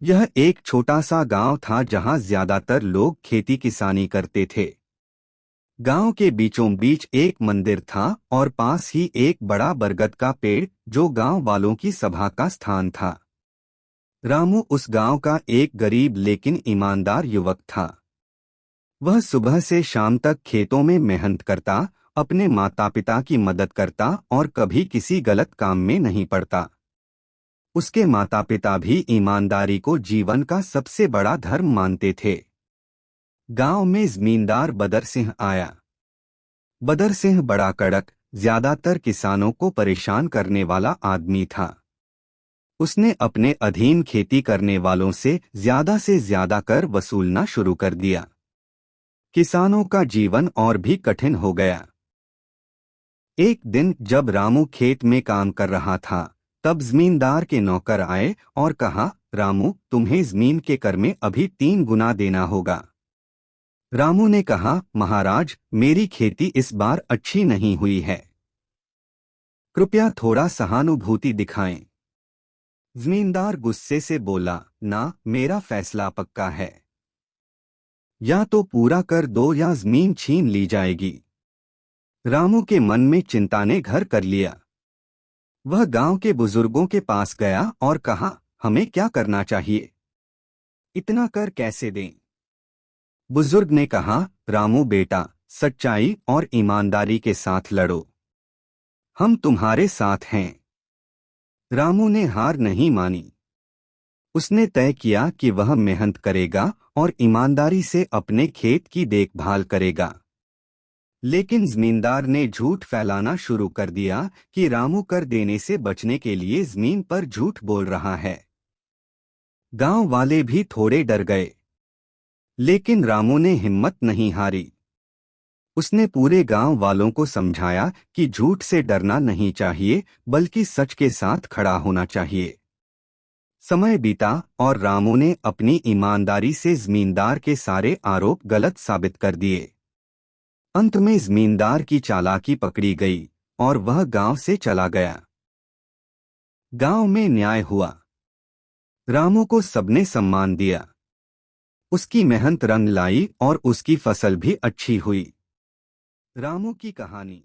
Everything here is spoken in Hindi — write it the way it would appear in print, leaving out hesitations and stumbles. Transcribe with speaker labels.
Speaker 1: यह एक छोटा सा गांव था जहां ज्यादातर लोग खेती किसानी करते थे। गांव के बीचों बीच एक मंदिर था और पास ही एक बड़ा बरगद का पेड़ जो गांव वालों की सभा का स्थान था। रामू उस गांव का एक गरीब लेकिन ईमानदार युवक था। वह सुबह से शाम तक खेतों में मेहनत करता, अपने माता पिता की मदद करता और कभी किसी गलत काम में नहीं पड़ता। उसके माता पिता भी ईमानदारी को जीवन का सबसे बड़ा धर्म मानते थे। गांव में जमींदार बदर सिंह आया। बदर सिंह बड़ा कड़क, ज्यादातर किसानों को परेशान करने वाला आदमी था। उसने अपने अधीन खेती करने वालों से ज्यादा कर वसूलना शुरू कर दिया। किसानों का जीवन और भी कठिन हो गया। एक दिन जब रामू खेत में काम कर रहा था, तब जमींदार के नौकर आए और कहा, रामू, तुम्हें जमीन के कर में अभी 3 गुना देना होगा। रामू ने कहा, महाराज, मेरी खेती इस बार अच्छी नहीं हुई है। कृपया थोड़ा सहानुभूति दिखाएं। जमींदार गुस्से से बोला, ना, मेरा फैसला पक्का है। या तो पूरा कर दो या जमीन छीन ली जाएगी। रामू के मन में चिंता ने घर कर लिया। वह गांव के बुजुर्गों के पास गया और कहा, हमें क्या करना चाहिए? इतना कर कैसे दें? बुजुर्ग ने कहा, रामू बेटा, सच्चाई और ईमानदारी के साथ लड़ो। हम तुम्हारे साथ हैं। रामू ने हार नहीं मानी। उसने तय किया कि वह मेहनत करेगा और ईमानदारी से अपने खेत की देखभाल करेगा। लेकिन जमींदार ने झूठ फैलाना शुरू कर दिया कि रामू कर देने से बचने के लिए जमीन पर झूठ बोल रहा है। गांव वाले भी थोड़े डर गए। लेकिन रामू ने हिम्मत नहीं हारी। उसने पूरे गांव वालों को समझाया कि झूठ से डरना नहीं चाहिए, बल्कि सच के साथ खड़ा होना चाहिए। समय बीता और रामू ने अपनी ईमानदारी से जमींदार के सारे आरोप गलत साबित कर दिए। अंत में जमींदार की चालाकी पकड़ी गई और वह गांव से चला गया। गांव में न्याय हुआ। रामू को सबने सम्मान दिया। उसकी मेहनत रंग लाई और उसकी फसल भी अच्छी हुई। रामू की कहानी।